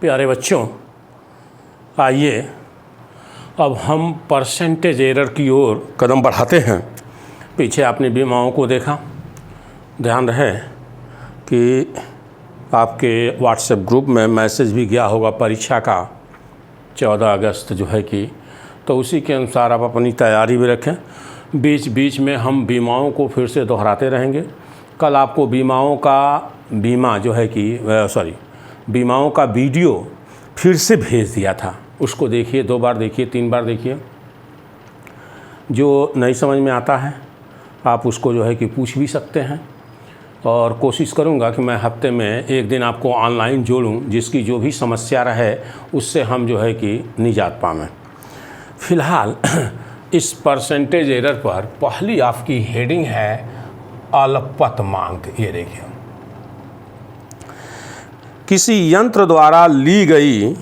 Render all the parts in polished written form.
प्यारे बच्चों, आइए अब हम परसेंटेज एरर की ओर कदम बढ़ाते हैं। पीछे आपने बीमाओं को देखा, ध्यान रहे कि आपके व्हाट्सएप ग्रुप में मैसेज भी गया होगा परीक्षा का 14 अगस्त जो है कि, तो उसी के अनुसार आप अपनी तैयारी भी रखें। बीच बीच में हम बीमाओं को फिर से दोहराते रहेंगे। कल आपको बीमाओं का वीडियो फिर से भेज दिया था, उसको देखिए, 2 बार देखिए, 3 बार देखिए। जो नहीं समझ में आता है आप उसको जो है कि पूछ भी सकते हैं, और कोशिश करूंगा कि मैं हफ्ते में एक दिन आपको ऑनलाइन जोड़ूं, जिसकी जो भी समस्या रहे उससे हम जो है कि निजात पावें। फ़िलहाल इस परसेंटेज एरर पर पहली आपकी हेडिंग है अल्पतमांक। ये देखिए, किसी यंत्र द्वारा ली गई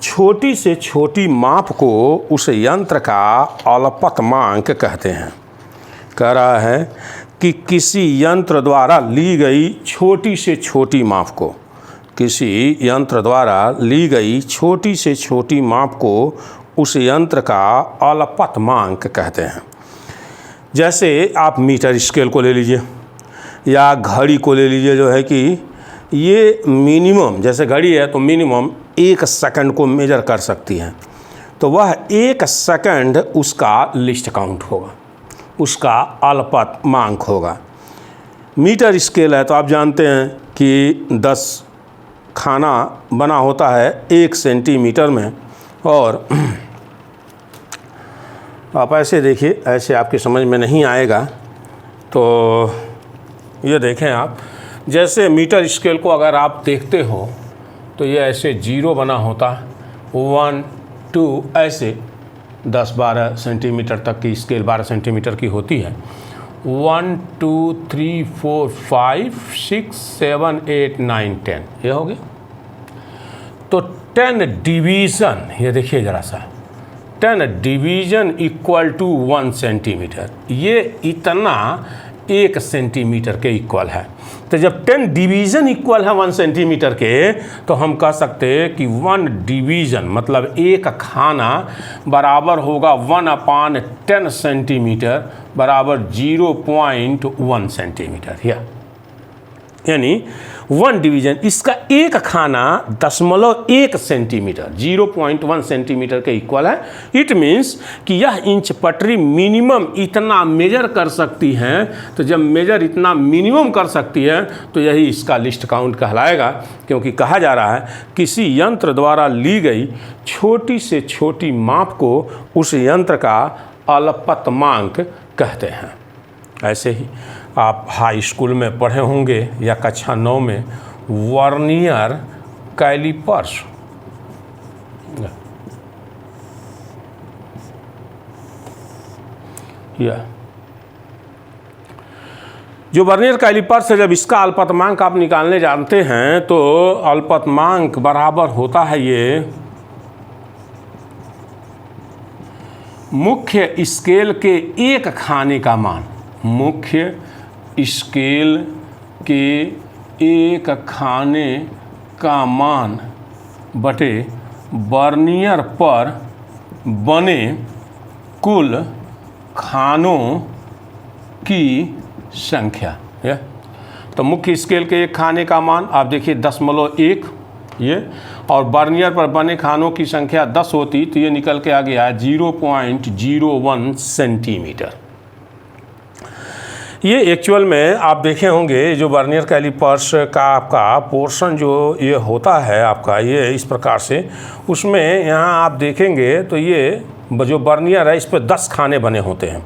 छोटी से छोटी माप को उस यंत्र का अल्पतमांक कहते हैं। कह रहा है कि किसी यंत्र द्वारा ली गई छोटी से छोटी माप को, किसी यंत्र द्वारा ली गई छोटी से छोटी माप को उस यंत्र का अल्पतमांक कहते हैं। जैसे आप मीटर स्केल को ले लीजिए या घड़ी को ले लीजिए, जो है कि ये मिनिमम, जैसे घड़ी है तो मिनिमम 1 सेकंड को मेजर कर सकती है, तो वह 1 सेकंड उसका लिस्ट काउंट होगा, उसका अल्पतमांक होगा। मीटर स्केल है तो आप जानते हैं कि 10 खाना बना होता है 1 सेंटीमीटर में, और आप ऐसे देखिए, ऐसे आपके समझ में नहीं आएगा, तो ये देखें आप, जैसे मीटर स्केल को अगर आप देखते हो तो ये ऐसे 0 बना होता, 1 2 ऐसे 10-12 सेंटीमीटर तक की स्केल 12 सेंटीमीटर की होती है। 1 2 3 4 5 6 7 8 9 10 ये हो गया। तो 10 डिवीज़न, ये देखिए ज़रा सा, 10 डिवीज़न इक्वल टू 1 सेंटीमीटर, ये इतना 1 सेंटीमीटर के इक्वल है। तो जब 10 डिवीज़न इक्वल है 1 सेंटीमीटर के, तो हम कह सकते हैं कि 1 डिवीज़न मतलब एक खाना बराबर होगा 1/10 सेंटीमीटर बराबर 0.1 सेंटीमीटर। यानी 1 डिवीज़न, इसका एक खाना 0.1 सेंटीमीटर 0.1 सेंटीमीटर के इक्वल है। इट मीन्स कि यह इंच पटरी मिनिमम इतना मेजर कर सकती है। तो जब मेजर इतना मिनिमम कर सकती है तो यही इसका लिस्ट काउंट कहलाएगा, क्योंकि कहा जा रहा है किसी यंत्र द्वारा ली गई छोटी से छोटी माप को उस यंत्र का अल्पतमांक कहते हैं। ऐसे ही आप हाई स्कूल में पढ़े होंगे या कक्षा 9 में वर्नियर कैलिपर्स, जो वर्नियर कैलिपर्स है, जब इसका अल्पतमांक आप निकालने जानते हैं तो अल्पतमांक बराबर होता है ये मुख्य स्केल के एक खाने का मान, मुख्य स्केल के एक खाने का मान बटे वर्नियर पर बने कुल खानों की संख्या। तो मुख्य स्केल के एक खाने का मान आप देखिए 10.1 ये, और वर्नियर पर बने खानों की संख्या 10 होती तो ये निकल के आ गया 0.01 सेंटीमीटर। ये एक्चुअल में आप देखे होंगे जो वर्नियर कैलिपर्स का आपका पोर्शन जो ये होता है आपका, ये इस प्रकार से, उसमें यहाँ आप देखेंगे तो ये जो वर्नियर है इस पर 10 खाने बने होते हैं।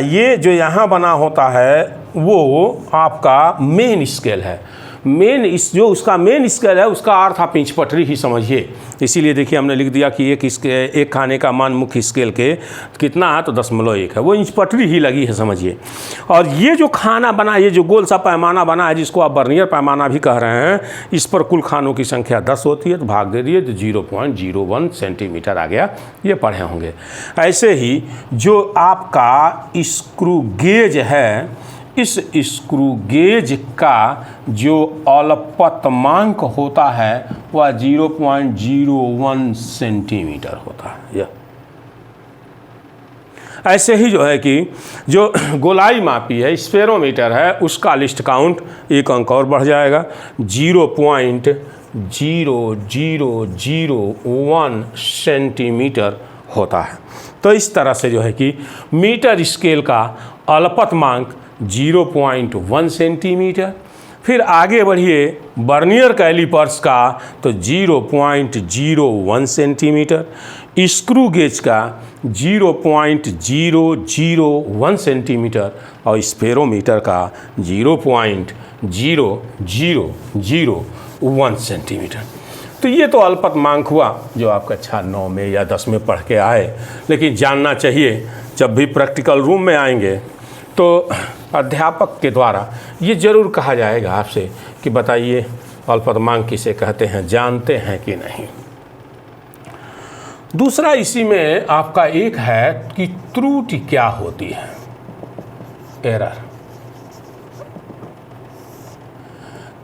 ये जो यहाँ बना होता है वो आपका मेन स्केल है। जो उसका मेन स्केल है उसका अर्थ आप इंच पटरी ही समझिए। इसीलिए देखिए हमने लिख दिया कि एक खाने का मान मुख्य स्केल के कितना है, तो 10.1 है, वो इंच पटरी ही लगी है समझिए। और ये जो खाना बना, ये जो गोल सा पैमाना बना है जिसको आप वर्नियर पैमाना भी कह रहे हैं, इस पर कुल खानों की संख्या 10 होती है, तो भाग दे दिए तो 0.01 सेंटीमीटर आ गया। ये पढ़े होंगे। ऐसे ही जो आपका स्क्रू गेज है, इस स्क्रू गेज का जो अल्पतमांक होता है वह 0.01 सेंटीमीटर होता है। यह ऐसे ही जो है कि जो गोलाई मापी है स्पेरोमीटर है उसका लिस्ट काउंट एक अंक और बढ़ जाएगा, 0.0001 सेंटीमीटर होता है। तो इस तरह से जो है कि मीटर स्केल का अल्पतमांक 0.1 सेंटीमीटर। फिर आगे बढ़िए वर्नियर कैलिपर्स का तो 0.01 सेंटीमीटर, स्क्रू गेज का 0.001 सेंटीमीटर और स्पेरोमीटर का 0.0001 सेंटीमीटर। तो ये तो अल्पतमांक हुआ जो आप कक्षा 9 में या 10 में पढ़ के आए, लेकिन जानना चाहिए जब भी प्रैक्टिकल रूम में आएंगे तो अध्यापक के द्वारा ये ज़रूर कहा जाएगा आपसे कि बताइए अल्पतमांक किसे कहते हैं, जानते हैं कि नहीं। दूसरा इसी में आपका एक है कि त्रुटि क्या होती है, एरर।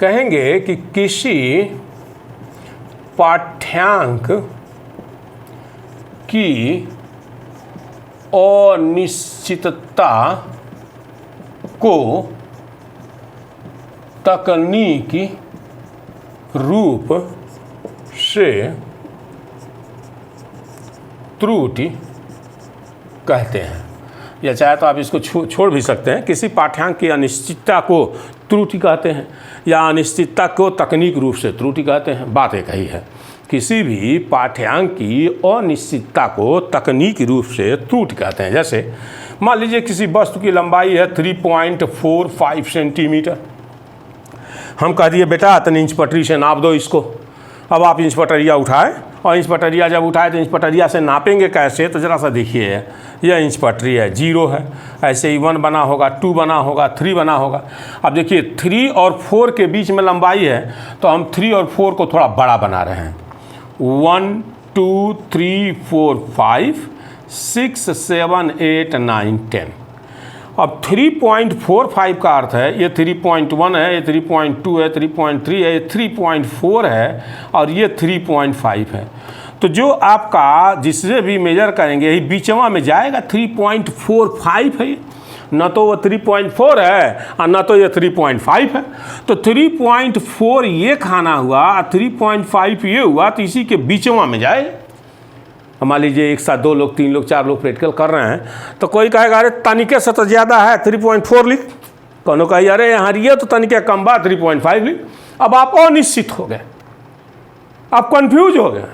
कहेंगे कि किसी पाठ्यांक की अनिश्चितता को तकनीकी रूप से त्रुटि कहते हैं, या चाहे तो आप इसको छोड़ भी सकते हैं। किसी पाठ्यांक की अनिश्चितता को त्रुटि कहते हैं या अनिश्चितता को तकनीक रूप से त्रुटि कहते हैं, बात एक ही है। किसी भी पाठ्यांक की अनिश्चितता को तकनीकी रूप से त्रुटि कहते हैं। जैसे मान लीजिए किसी वस्तु की लंबाई है 3.45 सेंटीमीटर, हम कह दिए बेटा इतनी इंच पटरी से नाप दो इसको। अब आप इंच पटरिया उठाए और इंच पटरिया जब उठाए तो इंच पटरिया से नापेंगे कैसे, तो ज़रा सा देखिए यह इंच पटरी है, 0 है, ऐसे ही 1 बना होगा, 2 बना होगा, 3 बना होगा। अब देखिए 3 और 4 के बीच में लंबाई है तो हम 3 और 4 को थोड़ा बड़ा बना रहे हैं। 1 2 3 4 5 6 7 8 9 10। अब 3.45 का अर्थ है ये 3.1 है, ये 3.2 है, 3.3 है, ये 3.4 है और ये 3.5 है। तो जो आपका जिससे भी मेजर करेंगे यही बीचवा में जाएगा, 3.45 है, न तो वो 3.4 है और न तो ये 3.5 है। तो 3.4 ये खाना हुआ और 3.5 ये हुआ, तो इसी के बीचवा में जाएगा। मान लीजिए एक साथ 2 लोग 3 लोग 4 लोग प्रैक्टिकल कर रहे हैं तो कोई कहेगा अरे तनिके से तो ज़्यादा है 3.4 लिख, कौन कहे अरे यहाँ ये तो तनिके कम बा 3.5 लिख। अब आप अनिश्चित हो गए, आप कंफ्यूज हो गए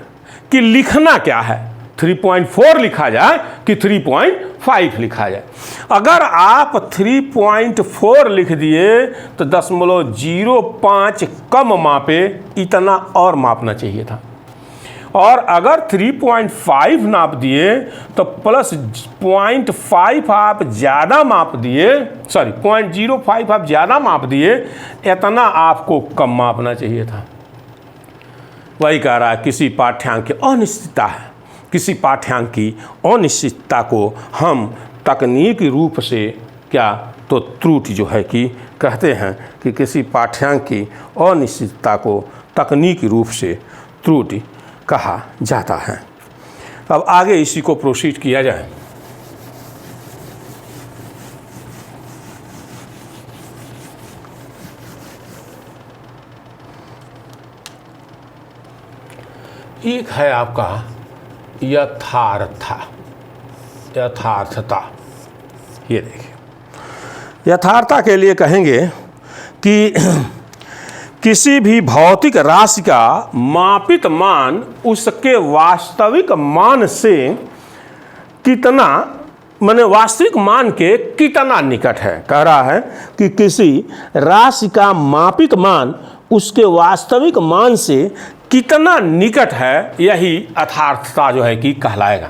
कि लिखना क्या है, 3.4 लिखा जाए कि 3.5 लिखा जाए। अगर आप 3.4 लिख दिए तो 0.05 कम मापे, इतना और मापना चाहिए था। और अगर 3.5 नाप दिए तो प्लस 0.5 आप ज़्यादा माप दिए, सॉरी 0.05 आप ज़्यादा माप दिए, इतना आपको कम मापना चाहिए था। वही कह रहा है किसी पाठ्यांक की अनिश्चितता है, किसी पाठ्यांक की अनिश्चितता को हम तकनीकी रूप से क्या तो त्रुटि जो है कि कहते हैं कि किसी पाठ्यांक की अनिश्चितता को तकनीकी रूप से त्रुटि कहा जाता है। अब आगे इसी को प्रोसीड किया जाए। एक है आपका यथार्थता। ये देखिए यथार्थता के लिए कहेंगे कि किसी भी भौतिक राशि का मापित मान उसके वास्तविक मान से कितना, माने वास्तविक मान के कितना निकट है। कह रहा है कि किसी राशि का मापित मान उसके वास्तविक मान से कितना निकट है, यही यथार्थता जो है कि कहलाएगा।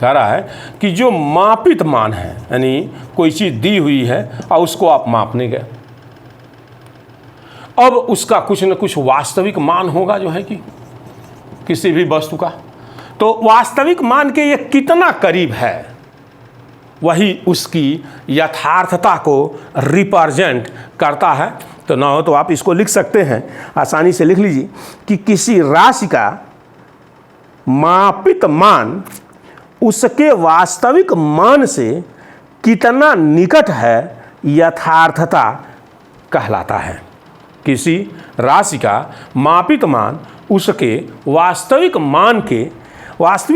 कह रहा है कि जो मापित मान है, यानी कोई चीज़ दी हुई है और उसको आप मापने गए, अब उसका कुछ न कुछ वास्तविक मान होगा जो है कि किसी भी वस्तु का, तो वास्तविक मान के ये कितना करीब है, वही उसकी यथार्थता को रिप्रेजेंट करता है। तो ना हो तो आप इसको लिख सकते हैं, आसानी से लिख लीजिए कि किसी राशि का मापित मान उसके वास्तविक मान से कितना निकट है, यथार्थता कहलाता है। किसी राशि का मापित मान उसके वास्तविक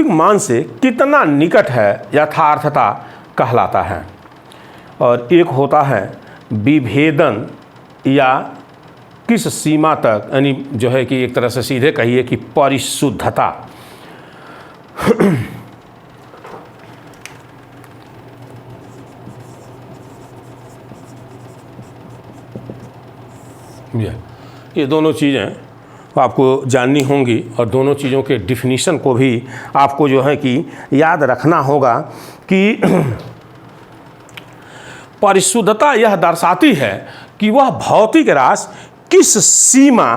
मान से कितना निकट है, यथार्थता कहलाता है। और एक होता है विभेदन, या किस सीमा तक, यानी जो है कि एक तरह से सीधे कहिए कि परिशुद्धता। ये दोनों चीज़ें आपको जाननी होंगी और दोनों चीज़ों के डिफिनीशन को भी आपको जो है कि याद रखना होगा कि परिशुद्धता यह दर्शाती है कि वह भौतिक राशि किस सीमा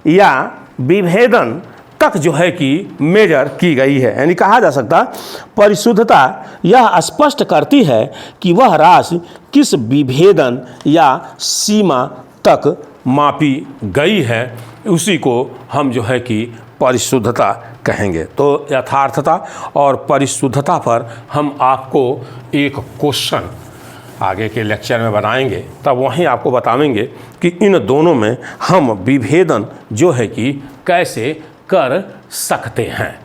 या विभेदन तक जो है कि मेजर की गई है। यानी कहा जा सकता परिशुद्धता यह स्पष्ट करती है कि वह राशि किस विभेदन या सीमा तक मापी गई है, उसी को हम जो है कि परिशुद्धता कहेंगे। तो यथार्थता और परिशुद्धता पर हम आपको एक क्वेश्चन आगे के लेक्चर में बनाएंगे, तब वहीं आपको बताएंगे कि इन दोनों में हम विभेदन जो है कि कैसे कर सकते हैं।